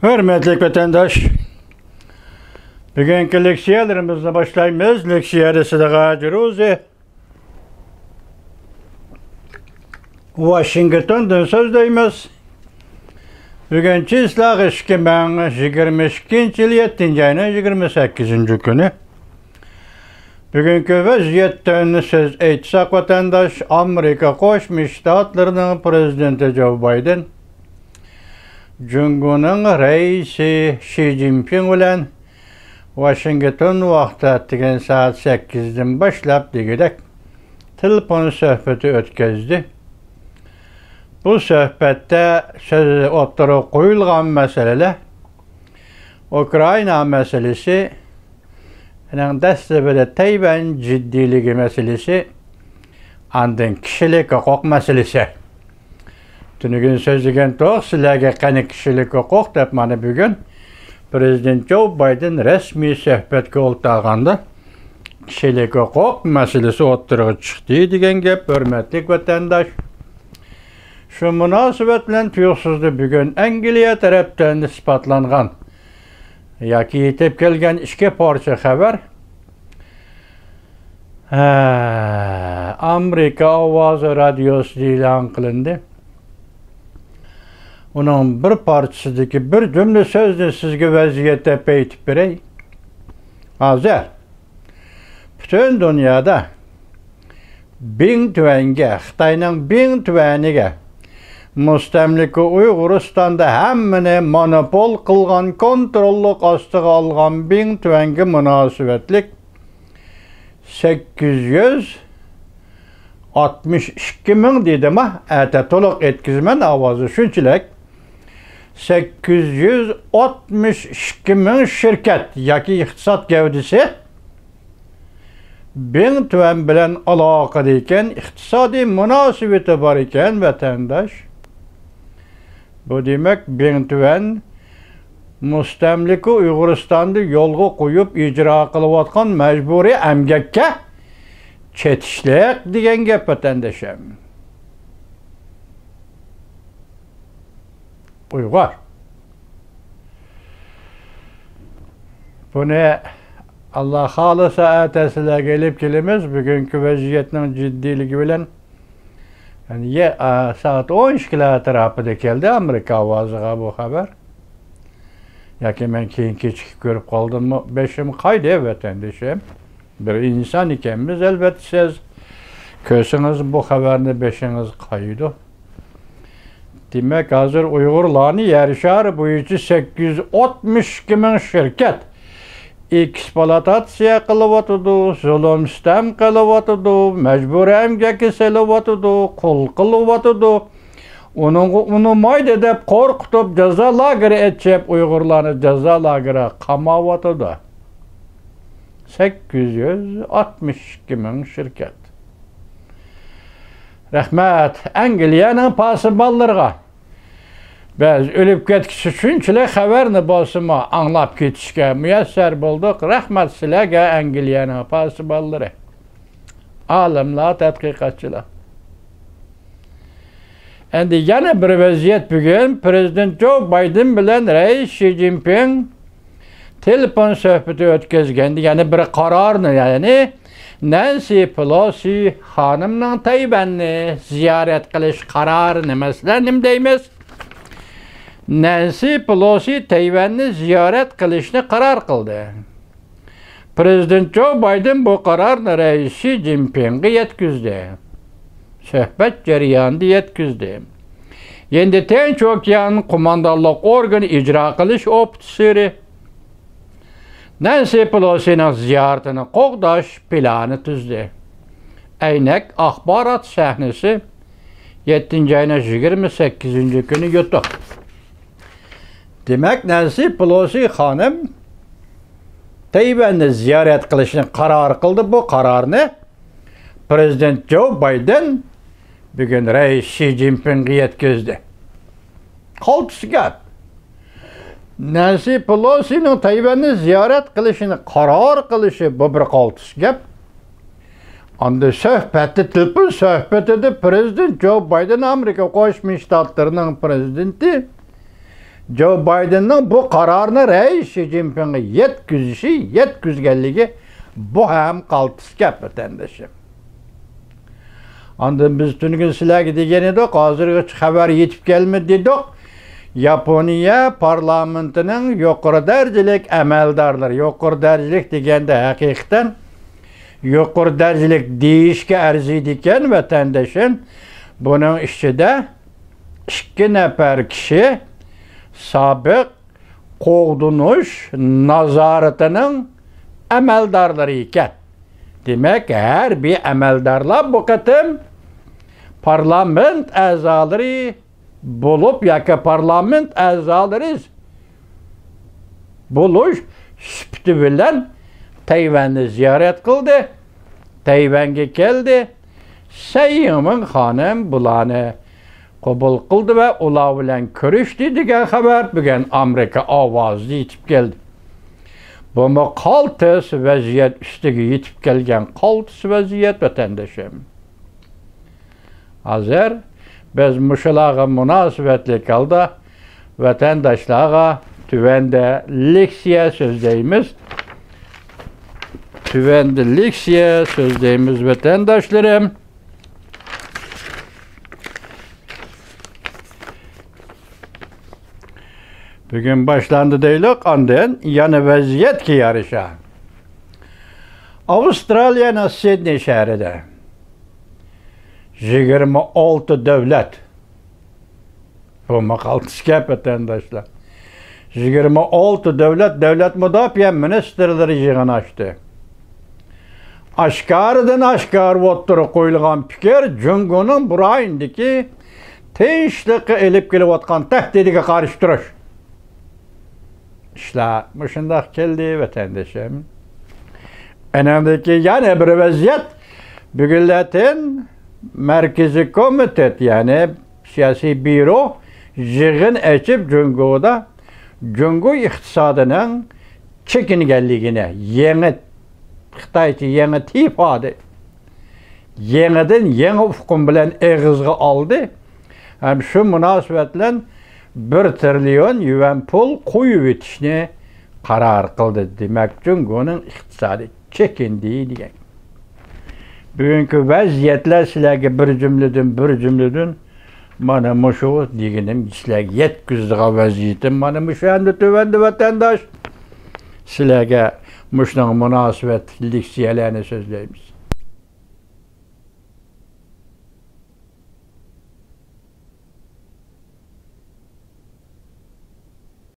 Hürmetli vatandaş, bugünkü leksiyelerimizle başlayımız. Leksiyerisi de gadiruzi. Washington'dan sözdeyimiz. Bugünkü ıslah 2022 yıl 7. ayının 28. günü. Bugünkü vaziyetten söz etsek vatandaş, Amerika Koşmuş Ştatlarının prezidenti Joe Biden, Cumhur'un reisi Xi Jinping bilen Washington vaqti attigan saat 8'den başlap degidek telefon söhbeti ötkazdi. Bu söhbette söz oturup koyulgan meseleler Ukrayna meselesi, deste Tayvan ciddiligi meselesi, andın kişilik hukuk meselesi. Tünügün sözlügen toq sizlerge qani kişilik hukuk dep mana bugün Prezident Joe Biden resmi söhbetke oltağanda kişilik hukuk meselesi oturuğa çıktı degen gep, hürmetlik vatandaş. Şu münasebet bilen tuyuksuzdu bugün Angliya taraftan ispatlangan yoki yetip kelgen iki parça haber. Amerika Ovozi radiosu e'lon qilindi. Onun bir parçasındaki bir cümle sözünü sizge vaziyette peytip berey. Hazır. Bütün dünyada bin tüvenge, Xitayning bin tüveniga mustamlika Uyg'uristonda hammani monopol qilgan, kontrollik ostiga olgan bin tüvenge munosabatlik 862 ming dedim ata to'liq etkizman ovozi shunchalik 862 ming shirkat yoki iqtisod gavdisi bin tuvan bilan aloqada ekan, iqtisodiy munosabati bor ekan vatandosh. Bu demak bin tuvan mustamlika Uyg'uristonda yo'lga qo'yib ijro qilayotgan majburiy emgakka chetishlik degan gap vatandoshim. Uyg'ur. Buni Allah xolisa atasilar gelip kelimiz bugünkü vaziyetning jiddiligi bilan. Yani saat 12'lar atrofida keldi Amerika ovoziga bu xabar. Yoki men keyin kechikib ko'rib qoldimmi, beshim qayda vatandoshim. Bir inson ekanmiz albatta, siz ko'rsangiz bu xabarni beshingiz qaydi. Demak, hozir Uyg'urlarni yer shari bo'yicha 862 ming shirkat eksploatatsiya qilyotidi, zulm sitam qilyotidi, majburiy emgakka solyotidi, qul qilyotidi. Uni mayda deb qo'rqitib jazo lageri etchib Uyg'urlarni jazo lageri qamayotidi. 862 ming shirkat. Rahmat Angliyaning pasiballarga. Biz ölüp ketkisi shunchalik xabarni bosimi anglab ketishga muyassar bo'ldik. Rahmat sizlarga Angliyaning pasiballari, olimlar, tadqiqotchilar. Endi yana bir vaziyat bugün Prezident Joe Biden bilan Reis Xi Jinping telefon söhbeti o'tkazganda yana bir qarorni, ya'ni Nancy Pelosi xonimning Tayvanni ziyorat qilish qarorini masalan deymiz. Nancy Pelosi Tayvanni ziyorat qilishni qaror qildi. Prezident Joe Biden bu qarorni Reis Xi Jinpingga yetkazdi. Söhbet jarayonida yetkazdi. Endi Tinch okean qo'mondonlik organi ijro qilish ofitseri Nancy Pelosining ziyoratini qo'g'dash plani tuzdi. Aynak axborot sahnasi 7. ayning 28. kuni yutuq. Demak, Nancy Pelosi xonim Tayvanni ziyorat qilishni qaror qildi. Bu qarorni Prezident Joe Biden bugün Reis Xi Jinpingga yetkazdi. Qaltis gap. Nancy Pelosining Tayvanni ziyorat qilishini qaror qilishi bu bir qaltis gap. Anda söhbeti, telefon söhbetide Prezident Joe Biden Amerika Qo'shma Shtatlarining prezidenti Joe Biden'ın bu kararını reis Xi Jinping'e yetkizgenligi bu hem kaltıs gap vatandaşım. Ondan biz tünün sizlerge degen edik, hazır haber yetip gelmedi dedik. Yaponiya parlamentinin yuqori derecelik amaldarlari, yuqori derecelik degende hakikaten yuqori derecelik deyishga arziydi ekan vatandaşın. Bunun içinde 2 nefer kişi sabiq qo'g'dunish nazoratinin amaldarlari ekan. Demek her bir amaldarlar bu qatim parlament a'zolari bulup yoki parlament a'zolari bo'lish sifati bilan Tayvanni ziyorat qildi. Tayvanga keldi. Sayyimin xonim bularni qabul qildi va ular bilan ko'rishdi degan xabar bugun Amerika ovozida yetib keldi. Bu qaltis vaziyat ustiga yetib kelgan qaltis vaziyat vatandoshim. Hozir biz mushularga munosabatli holda vatandoshlarga tuvanda leksiya so'zlaymiz. Tuvanda leksiya so'zlaymiz vatandoshlarım. Bugün başlandı deylik, ondan yana vaziyet ki yarışa. Avustralya'nın Sydney şehrinde 26 devlet, bu makaltıs gap vatandaşlar, 26 devlet müdafiə ministerleri yığın açtı. Aşkarıdan aşkar oturup koyulgan fikir, Cungunun burayındaki tinçlikki elip gelip otkan tehdidiga karşı duruş. İşte muşundaq geldi vatandaşım. Önemdeki yani bir vaziyet bugünletin Merkezi Komitet yani siyasi büro yığın açıp Cungu'da Cungu iktisadının çekingenliğine yeni Xitaycha yeni tifade yeniden yeni ufkun bilen eğizgi aldı. Hem şu münasebetle 1 trilyon yuan pul koyup etishni karar kıldı. Demek Cungu'nun iktisadi çekindiği diyen. Bugünkü vaziyetler sizlerge bir cümleden mana muşu degenim sizlerge yetkizdiği vaziyetim mana muşu endi tövendi vatandaş. Sizlerge muşunun münasebet leksiyelerini sözleyimiz.